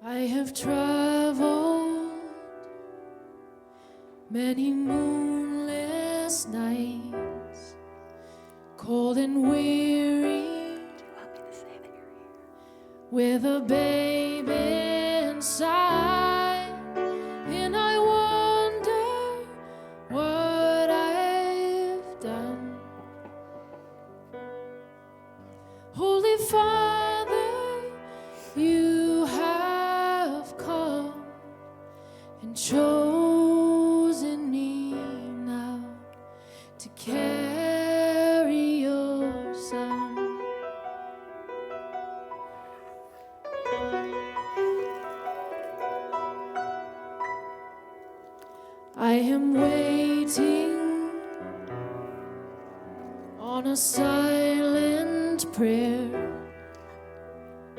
I have traveled many moonless nights, cold and weary, with a baby inside, and I wonder what I've done. Holy Father, you have come and chosen me now to carry your Son. I am waiting on a silent prayer.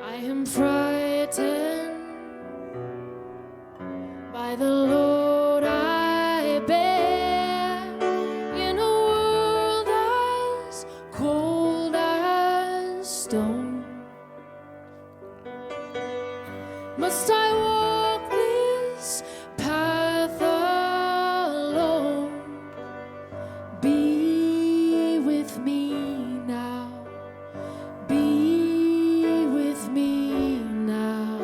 I am frightened by the load I bear in a world as cold as stone. Must I walk this path alone? Be with me now. Be with me now.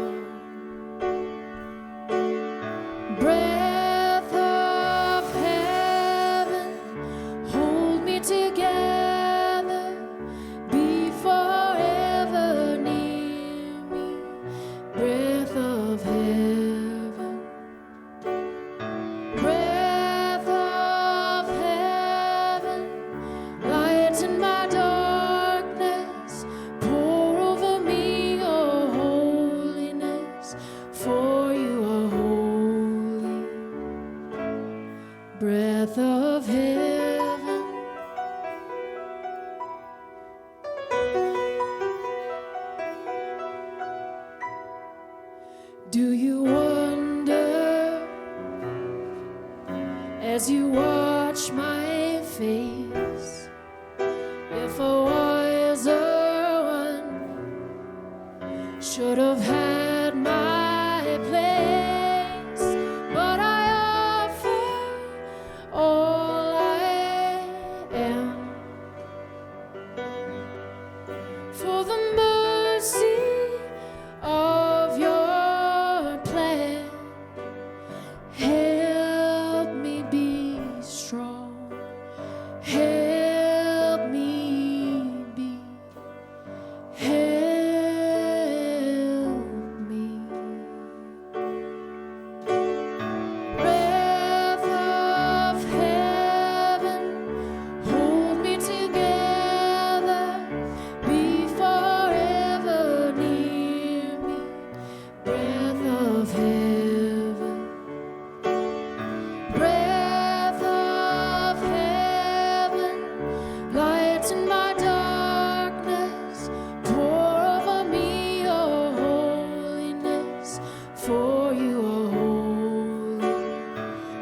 Breath of heaven, hold me together. Be forever near me. Breath of heaven. Breath of heaven, lighten my darkness. Pour over me your holiness, for you are holy. Breath of heaven. Do you wonder as you watch my face if a wiser one should have had my place? But I offer all I am for the mercy of your plan. Help me be strong. Help me be. Help me. Breath of heaven, hold me together. Be forever near me. Breath of heaven. Breath of heaven, lighten my darkness. Pour over me your holiness, for you are holy.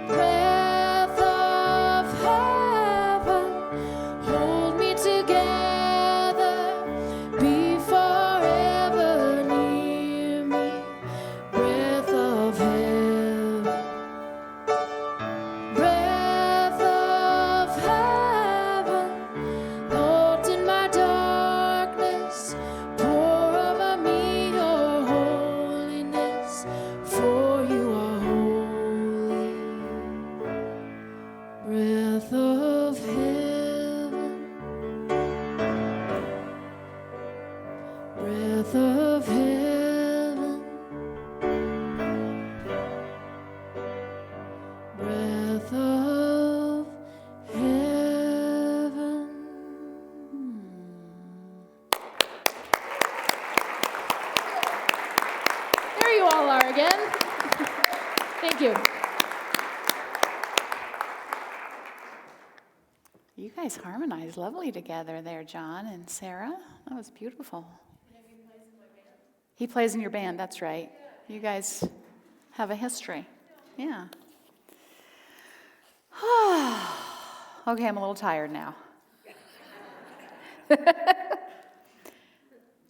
Breath of heaven, hold me together. Be forever near me. Breath of heaven. Breath of heaven, Lord, in my darkness, pour over me your holiness, for you are holy. Breath of heaven. Breath of heaven. Breath of heaven. There you all are again. Thank you. You guys harmonized lovely together there, John and Sarah. That was beautiful. He plays in your band, that's right. You guys have a history. Yeah. Okay, I'm a little tired now. I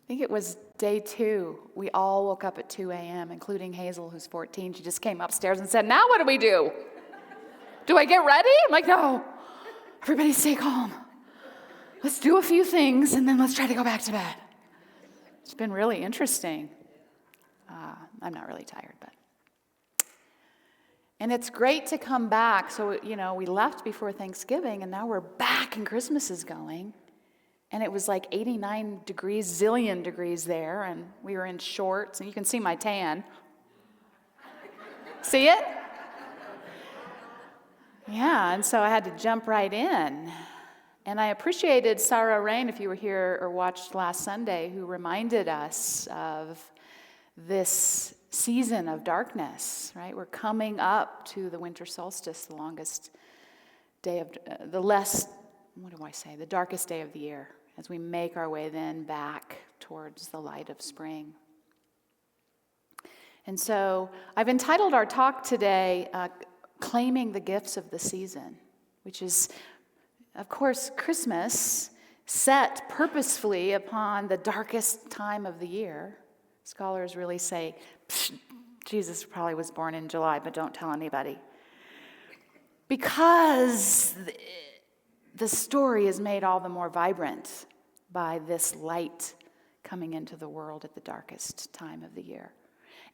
think it was Day 2, we all woke up at 2 a.m., including Hazel, who's 14. She just came upstairs and said, now what do we do? Do I get ready? I'm like, no. Everybody stay calm. Let's do a few things, and then let's try to go back to bed. It's been really interesting. I'm not really tired, but. And it's great to come back. So, we left before Thanksgiving, and now we're back, and Christmas is going. And it was like 89 degrees, zillion degrees there, and we were in shorts, and you can see my tan. See it? Yeah, and so I had to jump right in. And I appreciated Sarah Rain, if you were here or watched last Sunday, who reminded us of this season of darkness, right? We're coming up to the winter solstice, the longest day of, the darkest day of the year, as we make our way then back towards the light of spring. And so I've entitled our talk today, Claiming the Gifts of the Season, which is, of course, Christmas set purposefully upon the darkest time of the year. Scholars really say, Jesus probably was born in July, but don't tell anybody. Because the story is made all the more vibrant by this light coming into the world at the darkest time of the year.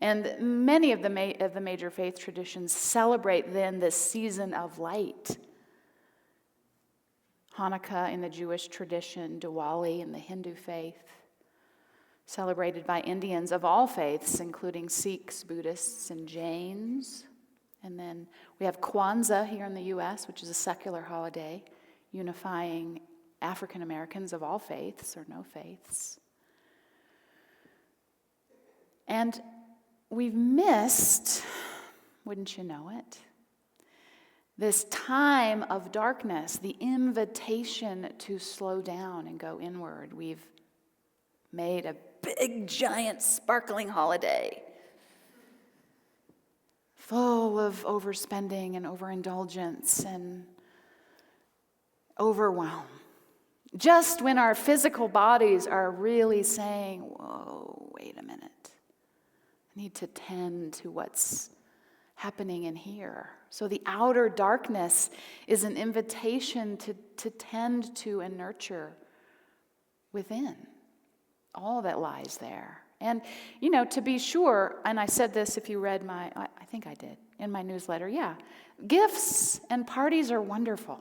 And many of the major faith traditions celebrate then this season of light. Hanukkah in the Jewish tradition, Diwali in the Hindu faith, celebrated by Indians of all faiths, including Sikhs, Buddhists, and Jains. And then we have Kwanzaa here in the U.S., which is a secular holiday, unifying African Americans of all faiths or no faiths. And we've missed, wouldn't you know it, this time of darkness, the invitation to slow down and go inward. We've made a big, giant, sparkling holiday full of overspending and overindulgence and overwhelm. Just when our physical bodies are really saying, whoa, wait a minute. I need to tend to what's happening in here. So the outer darkness is an invitation to tend to and nurture within all that lies there. And, to be sure, and I said this if you read I think I did, in my newsletter, gifts and parties are wonderful.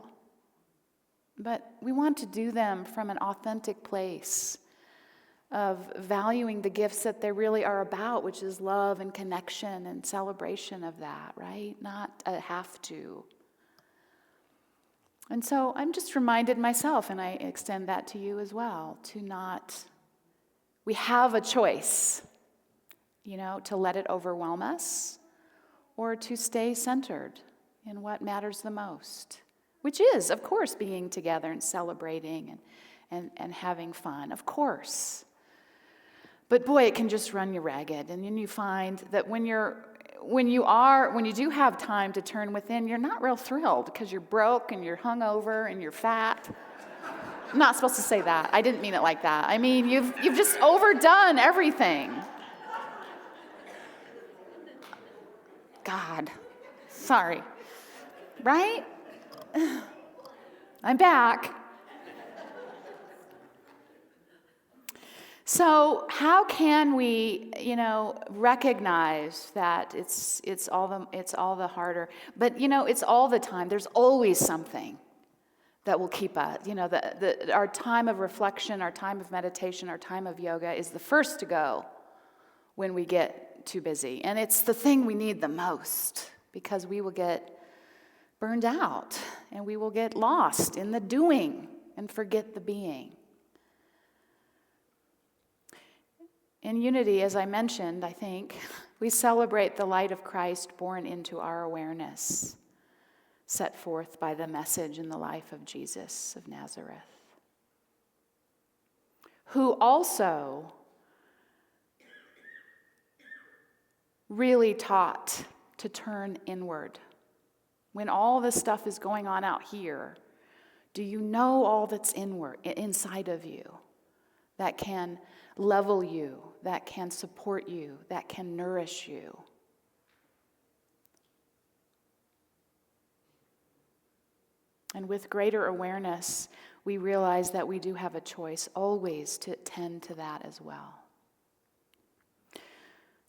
But we want to do them from an authentic place of valuing the gifts that they really are about, which is love and connection and celebration of that, right? Not a have to. And so I'm just reminded myself, and I extend that to you as well, we have a choice, to let it overwhelm us or to stay centered in what matters the most, which is, of course, being together and celebrating and having fun, of course. But boy, it can just run you ragged. And then you find that when you do have time to turn within, you're not real thrilled because you're broke and you're hungover and you're fat. I'm not supposed to say that. I didn't mean it like that. I mean, you've just overdone everything. God, sorry. Right? I'm back. So how can we, recognize that it's all the harder, but it's all the time. There's always something that will keep us. Our time of reflection, our time of meditation, our time of yoga is the first to go when we get too busy, and it's the thing we need the most because we will get burned out and we will get lost in the doing and forget the being. In Unity, as I mentioned, I think, we celebrate the light of Christ born into our awareness, set forth by the message in the life of Jesus of Nazareth, who also really taught to turn inward. When all this stuff is going on out here, do you know all that's inside of you that can level you, that can support you, that can nourish you. And with greater awareness, we realize that we do have a choice always to tend to that as well.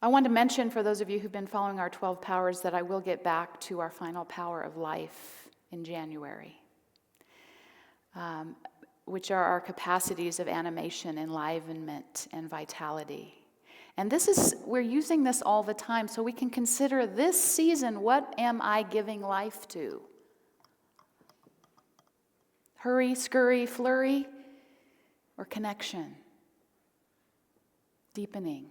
I want to mention, for those of you who've been following our 12 powers, that I will get back to our final power of life in January, which are our capacities of animation, enlivenment, and vitality. And we're using this all the time, so we can consider this season, what am I giving life to? Hurry, scurry, flurry, or connection? Deepening.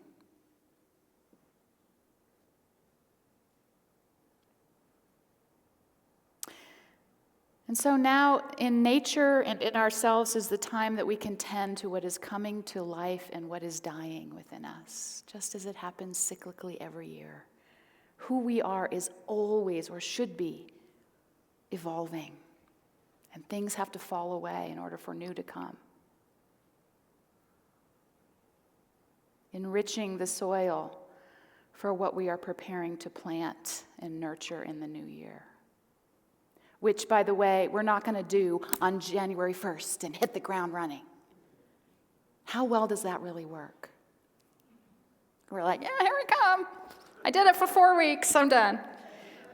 And so now in nature and in ourselves is the time that we can tend to what is coming to life and what is dying within us, just as it happens cyclically every year. Who we are is always, or should be, evolving. And things have to fall away in order for new to come. Enriching the soil for what we are preparing to plant and nurture in the new year. Which, by the way, we're not going to do on January 1st and hit the ground running. How well does that really work? We're like, yeah, here we come. I did it for 4 weeks, I'm done.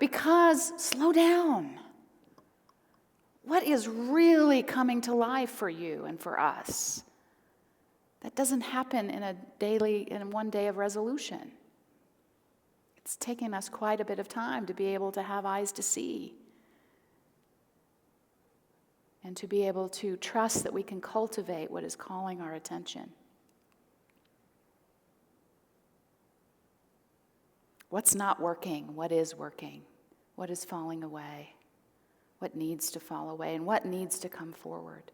Because slow down. What is really coming to life for you and for us? That doesn't happen in one day of resolution. It's taken us quite a bit of time to be able to have eyes to see. And to be able to trust that we can cultivate what is calling our attention. What's not working? What is working? What is falling away? What needs to fall away? And what needs to come forward?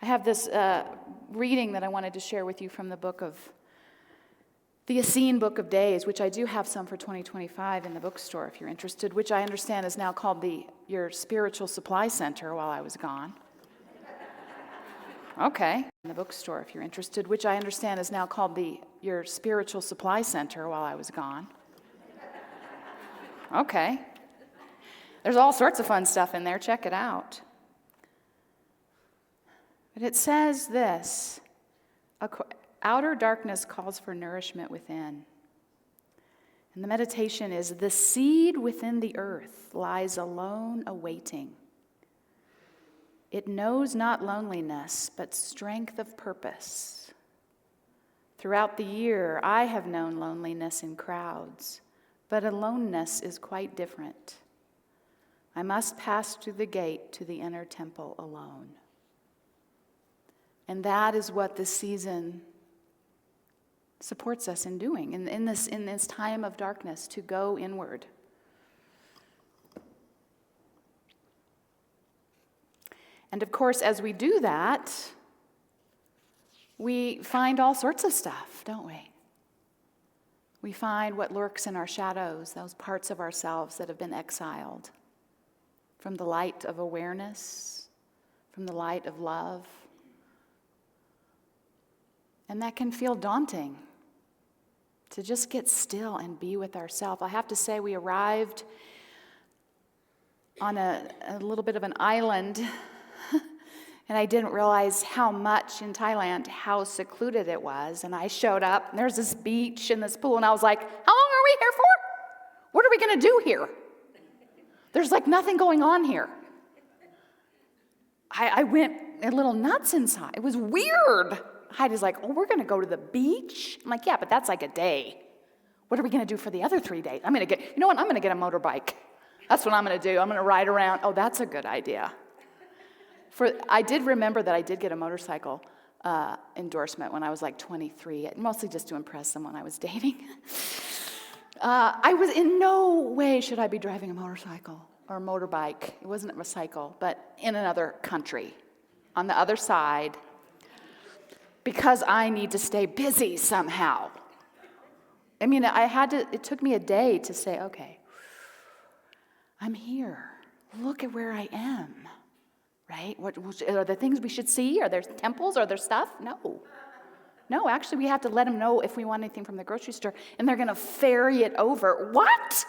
I have this reading that I wanted to share with you from the Essene Book of Days, which I do have some for 2025 in the bookstore if you're interested, which I understand is now called your spiritual supply center while I was gone. Okay. In the bookstore if you're interested, which I understand is now called your spiritual supply center while I was gone. Okay. There's all sorts of fun stuff in there. Check it out. But it says this: outer darkness calls for nourishment within. And the meditation is, the seed within the earth lies alone awaiting. It knows not loneliness, but strength of purpose. Throughout the year, I have known loneliness in crowds, but aloneness is quite different. I must pass through the gate to the inner temple alone. And that is what this season supports us in doing, in this time of darkness, to go inward. And of course, as we do that, we find all sorts of stuff, don't we? We find what lurks in our shadows, those parts of ourselves that have been exiled from the light of awareness, from the light of love. And that can feel daunting, to just get still and be with ourselves. I have to say, we arrived on a little bit of an island, and I didn't realize how much in Thailand, how secluded it was. And I showed up, and there's this beach and this pool, and I was like, how long are we here for? What are we going to do here? There's like nothing going on here. I went a little nuts inside. It was weird. Heidi's like, oh, we're going to go to the beach? I'm like, yeah, but that's like a day. What are we going to do for the other 3 days? I'm going to get a motorbike. That's what I'm going to do. I'm going to ride around. Oh, that's a good idea. I did remember that I did get a motorcycle endorsement when I was like 23, mostly just to impress someone I was dating. I was in no way should I be driving a motorcycle or a motorbike. It wasn't a cycle, but in another country, on the other side, because I need to stay busy somehow. I mean, it took me a day to say, okay, I'm here. Look at where I am, right? What are there things we should see? Are there temples? Are there stuff? No. No, actually, we have to let them know if we want anything from the grocery store, and they're going to ferry it over. What?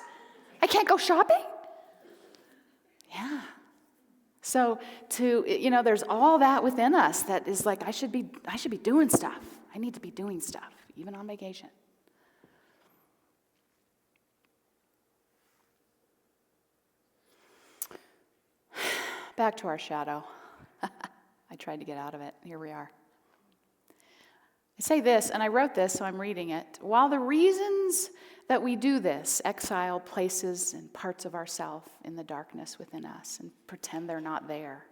I can't go shopping? Yeah. So there's all that within us that is like, I should be doing stuff. I need to be doing stuff, even on vacation. Back to our shadow. I tried to get out of it. Here we are. I say this, and I wrote this, so I'm reading it. While the reasons that we do this, exile places and parts of ourself in the darkness within us and pretend they're not there.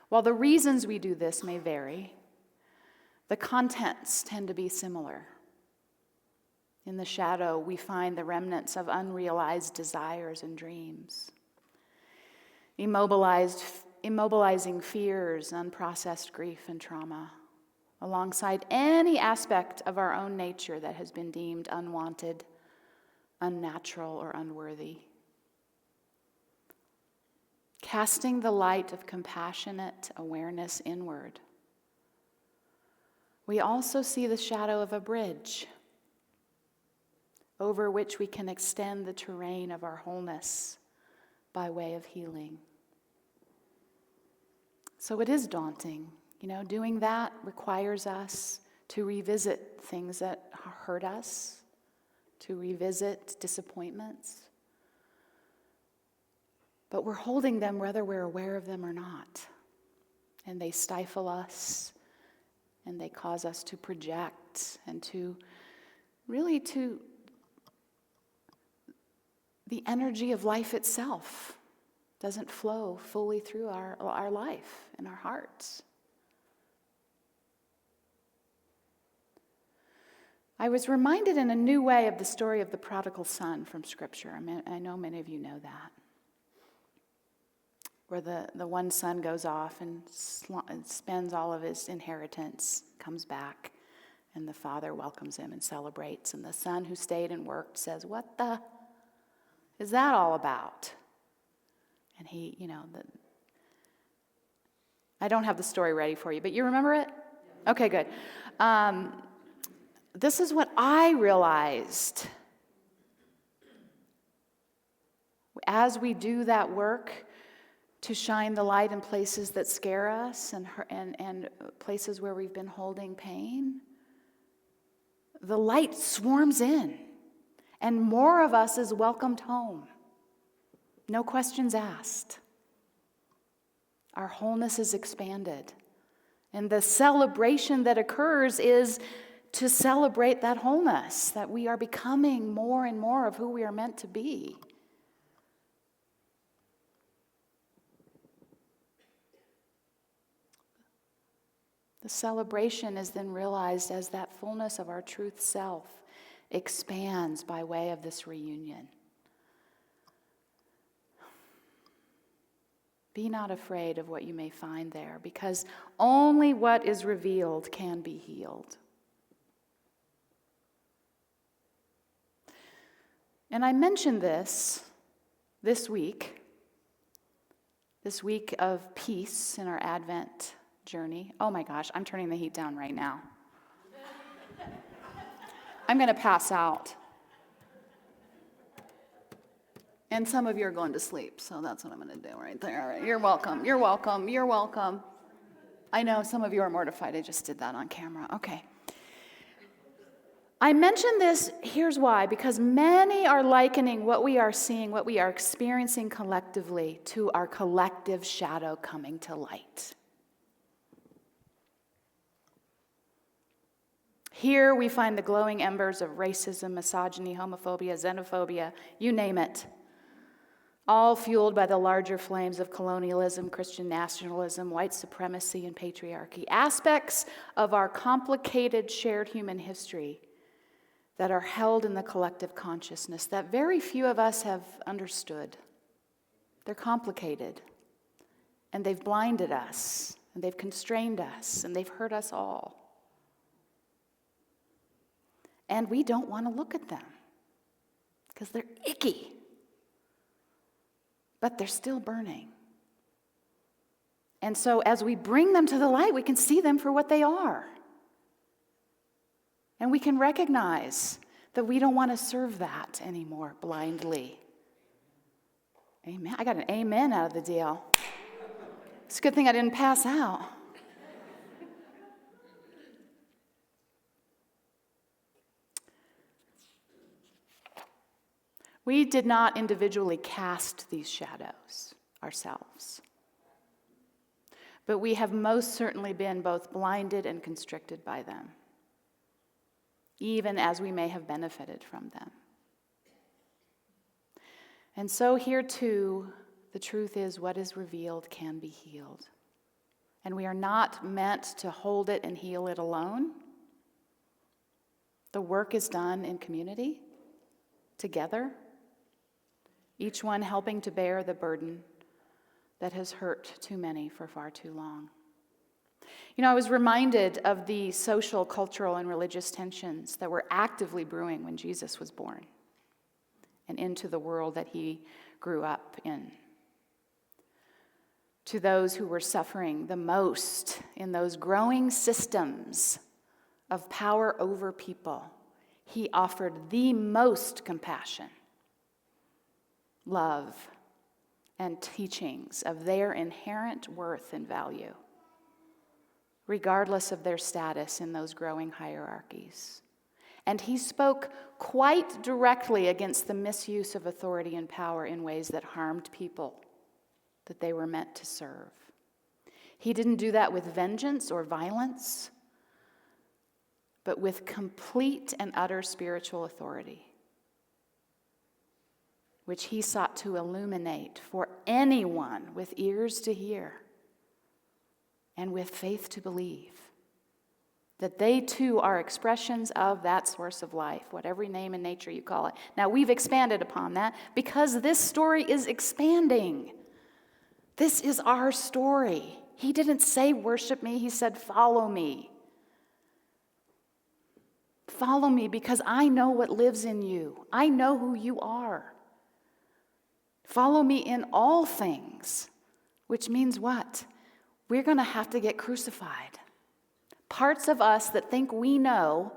While the reasons we do this may vary, the contents tend to be similar. In the shadow, we find the remnants of unrealized desires and dreams, immobilizing fears, unprocessed grief and trauma, alongside any aspect of our own nature that has been deemed unwanted, unnatural, or unworthy. Casting the light of compassionate awareness inward, we also see the shadow of a bridge over which we can extend the terrain of our wholeness by way of healing. So it is daunting. Doing that requires us to revisit things that hurt us, to revisit disappointments. But we're holding them whether we're aware of them or not. And they stifle us, and they cause us to project and to the energy of life itself doesn't flow fully through our life and our hearts. I was reminded in a new way of the story of the prodigal son from Scripture. I know many of you know that. Where the one son goes off and spends all of his inheritance, comes back, and the father welcomes him and celebrates. And the son who stayed and worked says, "What the is that all about?" And I don't have the story ready for you, but you remember it? Okay, good. This is what I realized. As we do that work to shine the light in places that scare us and places where we've been holding pain, the light swarms in, and more of us is welcomed home. No questions asked. Our wholeness is expanded. And the celebration that occurs is to celebrate that wholeness, that we are becoming more and more of who we are meant to be. The celebration is then realized as that fullness of our truth self expands by way of this reunion. Be not afraid of what you may find there, because only what is revealed can be healed. And I mentioned this week of peace in our Advent journey. Oh my gosh, I'm turning the heat down right now. I'm going to pass out. And some of you are going to sleep, so that's what I'm going to do right there. All right, you're welcome. You're welcome. You're welcome. I know some of you are mortified. I just did that on camera. Okay. I mention this, here's why, because many are likening what we are seeing, what we are experiencing collectively, to our collective shadow coming to light. Here we find the glowing embers of racism, misogyny, homophobia, xenophobia, you name it, all fueled by the larger flames of colonialism, Christian nationalism, white supremacy, and patriarchy, aspects of our complicated shared human history that are held in the collective consciousness that very few of us have understood. They're complicated, and they've blinded us, and they've constrained us, and they've hurt us all. And we don't want to look at them because they're icky, but they're still burning. And so as we bring them to the light, we can see them for what they are. And we can recognize that we don't want to serve that anymore blindly. Amen. I got an amen out of the deal. It's a good thing I didn't pass out. We did not individually cast these shadows ourselves. But we have most certainly been both blinded and constricted by them, even as we may have benefited from them. And so here too, the truth is what is revealed can be healed. And we are not meant to hold it and heal it alone. The work is done in community, together, each one helping to bear the burden that has hurt too many for far too long. You know, I was reminded of the social, cultural, and religious tensions that were actively brewing when Jesus was born and into the world that he grew up in. To those who were suffering the most in those growing systems of power over people, he offered the most compassion, love, and teachings of their inherent worth and value, regardless of their status in those growing hierarchies. And he spoke quite directly against the misuse of authority and power in ways that harmed people that they were meant to serve. He didn't do that with vengeance or violence, but with complete and utter spiritual authority, which he sought to illuminate for anyone with ears to hear and with faith to believe that they too are expressions of that source of life, whatever name and nature you call it. Now, we've expanded upon that because this story is expanding. This is our story. He didn't say, worship me. He said, follow me. Follow me because I know what lives in you. I know who you are. Follow me in all things, which means what? We're going to have to get crucified. Parts of us that think we know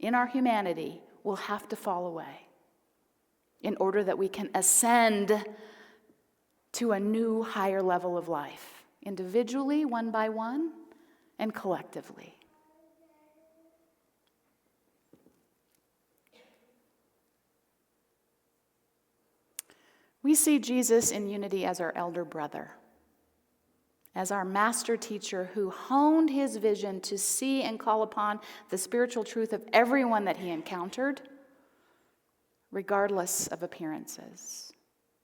in our humanity will have to fall away in order that we can ascend to a new, higher level of life, individually, one by one, and collectively. We see Jesus in unity as our elder brother, as our master teacher who honed his vision to see and call upon the spiritual truth of everyone that he encountered, regardless of appearances,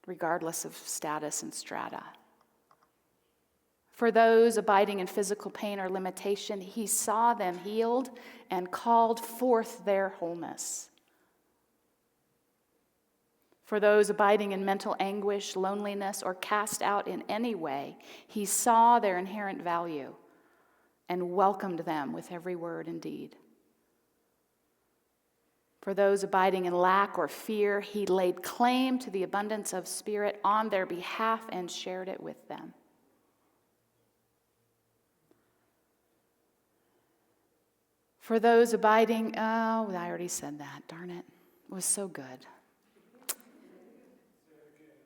regardless of status and strata. For those abiding in physical pain or limitation, he saw them healed and called forth their wholeness. For those abiding in mental anguish, loneliness, or cast out in any way, he saw their inherent value and welcomed them with every word and deed. For those abiding in lack or fear, he laid claim to the abundance of spirit on their behalf and shared it with them. For those abiding, I already said that, darn it. It was so good.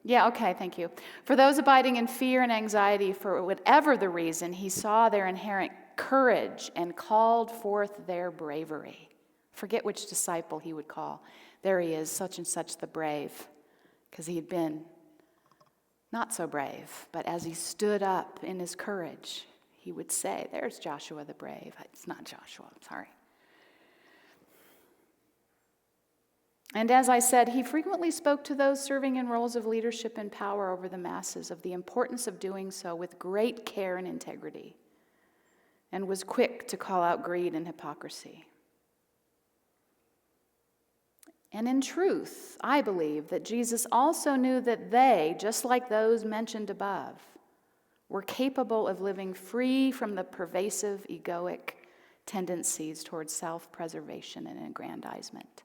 Yeah, okay, thank you. For those abiding in fear and anxiety, for whatever the reason, he saw their inherent courage and called forth their bravery. Forget which disciple he would call. There he is, such and such the brave, because he had been not so brave, but as he stood up in his courage, he would say, there's Joshua the brave. It's not Joshua, I'm sorry. And as I said, he frequently spoke to those serving in roles of leadership and power over the masses of the importance of doing so with great care and integrity, and was quick to call out greed and hypocrisy. And in truth, I believe that Jesus also knew that they, just like those mentioned above, were capable of living free from the pervasive egoic tendencies towards self-preservation and aggrandizement.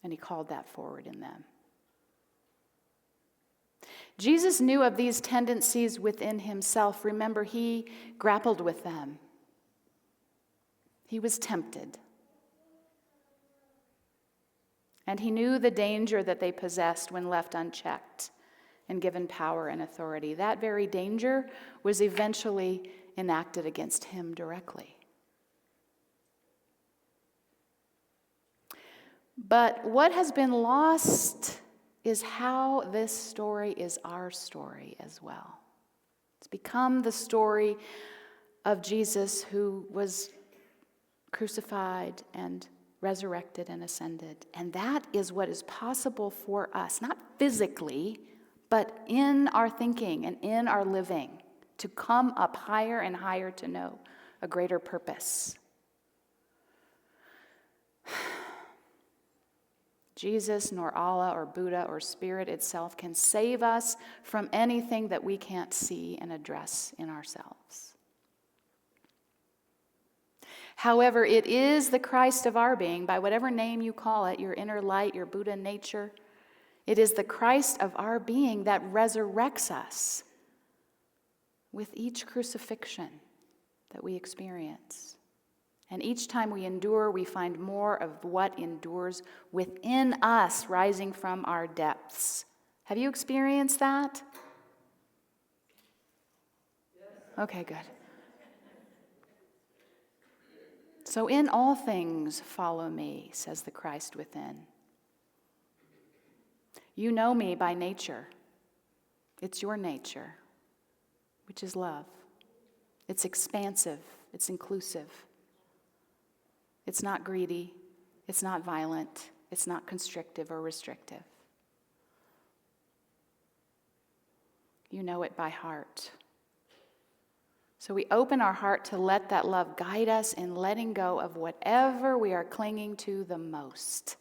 And he called that forward in them. Jesus knew of these tendencies within himself. Remember, he grappled with them. He was tempted. And he knew the danger that they possessed when left unchecked and given power and authority. That very danger was eventually enacted against him directly. But what has been lost is how this story is our story as well. It's become the story of Jesus who was crucified and resurrected and ascended. And that is what is possible for us, not physically, but in our thinking and in our living, to come up higher and higher to know a greater purpose. Jesus, nor Allah, or Buddha, or Spirit itself can save us from anything that we can't see and address in ourselves. However, it is the Christ of our being, by whatever name you call it, your inner light, your Buddha nature. It is the Christ of our being that resurrects us with each crucifixion that we experience. And each time we endure, we find more of what endures within us, rising from our depths. Have you experienced that? Yes. Okay, good. So in all things, follow me, says the Christ within. You know me by nature. It's your nature, which is love. It's expansive. It's inclusive. It's not greedy. It's not violent. It's not constrictive or restrictive. You know it by heart. So we open our heart to let that love guide us in letting go of whatever we are clinging to the most.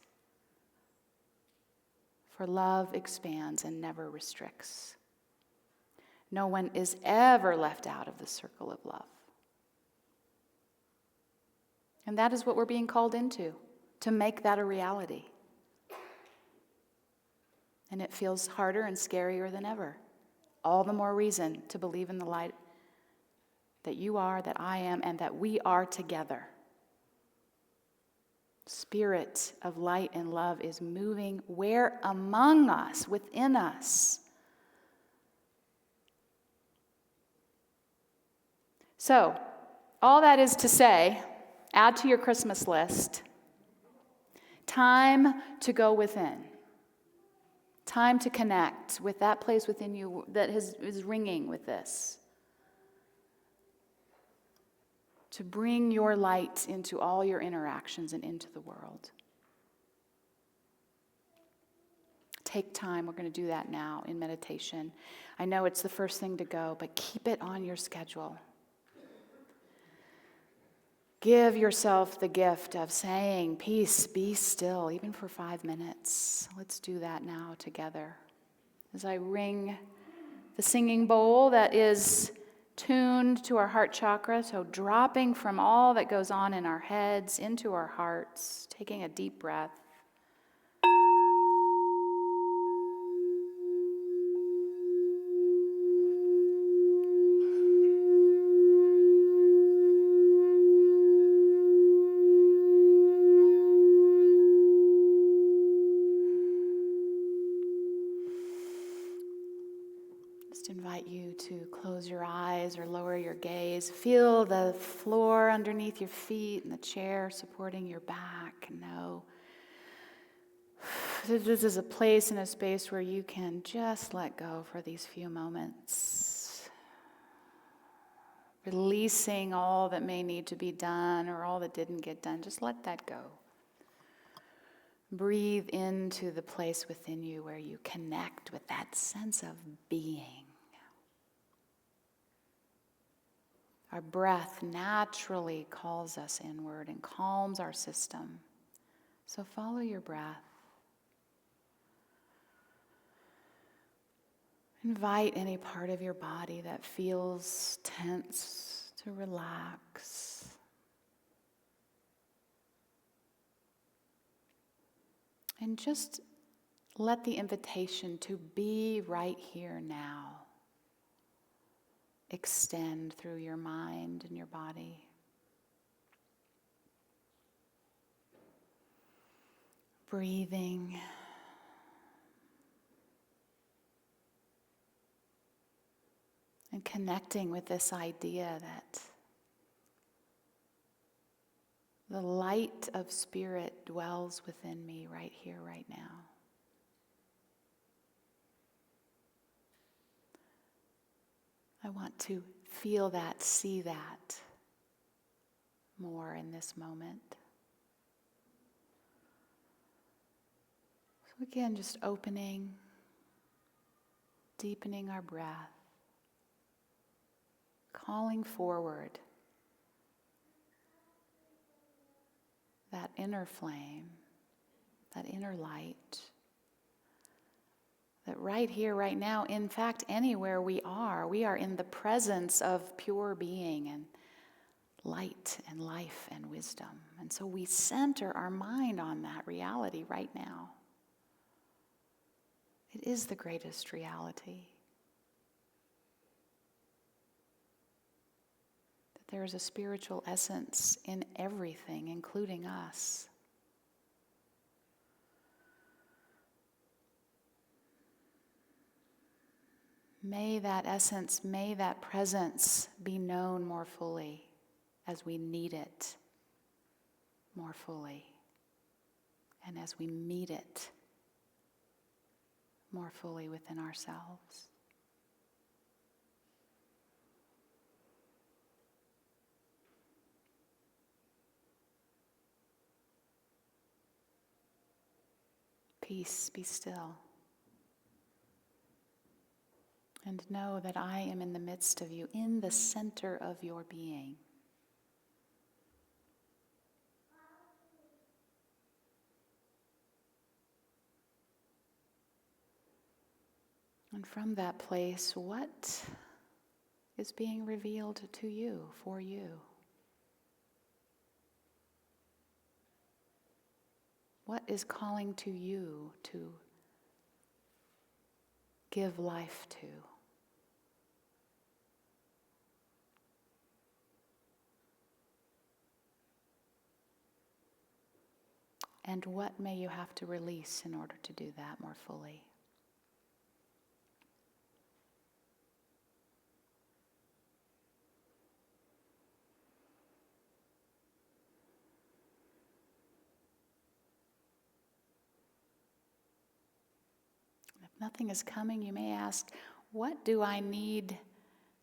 For love expands and never restricts. No one is ever left out of the circle of love. And that is what we're being called into, to make that a reality. And it feels harder and scarier than ever. All the more reason to believe in the light that you are, that I am, and that we are together. Spirit of light and love is moving where among us, within us. So, all that is to say, add to your Christmas list, time to go within. Time to connect with that place within you that is ringing with this. To bring your light into all your interactions and into the world. Take time. We're going to do that now in meditation. I know it's the first thing to go, but keep it on your schedule. Give yourself the gift of saying, peace, be still, even for 5 minutes. Let's do that now together. As I ring the singing bowl that is tuned to our heart chakra, so dropping from all that goes on in our heads into our hearts, taking a deep breath. Invite you to close your eyes or lower your gaze. Feel the floor underneath your feet and the chair supporting your back. Know this is a place and a space where you can just let go for these few moments. Releasing all that may need to be done or all that didn't get done. Just let that go. Breathe into the place within you where you connect with that sense of being. Our breath naturally calls us inward and calms our system. So follow your breath. Invite any part of your body that feels tense to relax. And just let the invitation to be right here now extend through your mind and your body. breathing. And connecting with this idea that the light of spirit dwells within me right here, right now. I want to feel that, see that more in this moment. So again, just opening, deepening our breath, calling forward that inner flame, that inner light, that right here, right now, in fact, anywhere we are in the presence of pure being and light and life and wisdom. And so we center our mind on that reality right now. It is the greatest reality. That there is a spiritual essence in everything, including us. May that essence, may that presence be known more fully as we need it more fully, and as we meet it more fully within ourselves. Peace, be still. And know that I am in the midst of you, in the center of your being. And from that place, what is being revealed to you, for you? What is calling to you to give life to? And what may you have to release in order to do that more fully? If nothing is coming, you may ask, what do I need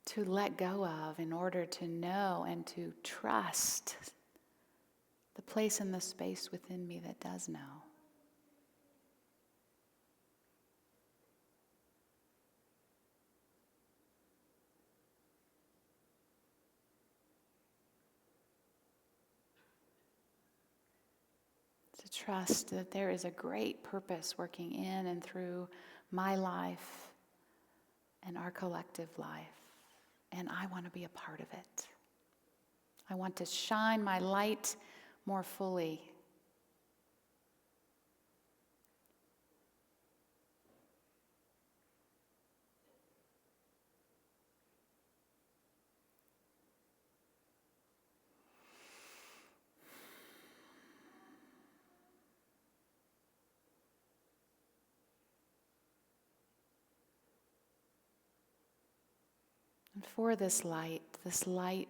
to let go of in order to know and to trust the place and the space within me that does know? To trust that there is a great purpose working in and through my life and our collective life, and I want to be a part of it. I want to shine my light more fully. And for this light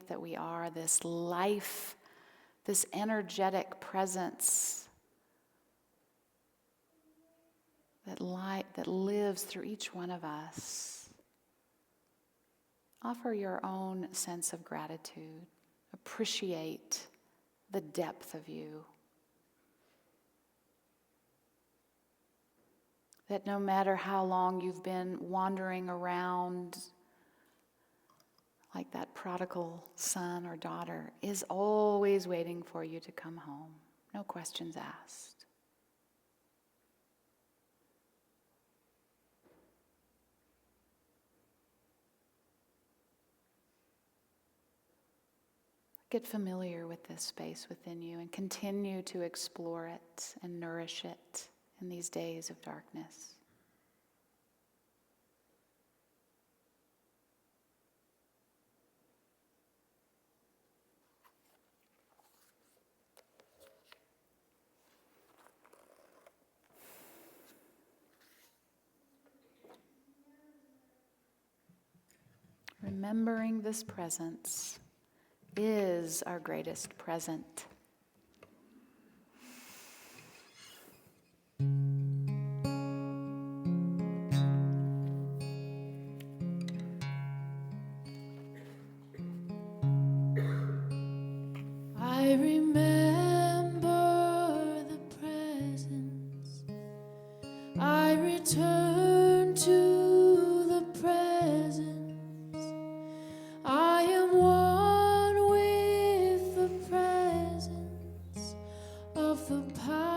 that we are, this life, this energetic presence that lives through each one of us, offer your own sense of gratitude. Appreciate the depth of you. That no matter how long you've been wandering around like that prodigal son or daughter, is always waiting for you to come home. No questions asked. Get familiar with this space within you and continue to explore it and nourish it in these days of darkness. Remembering this presence is our greatest present. I remember the presence. I return to the presence. I am one with the presence of the power.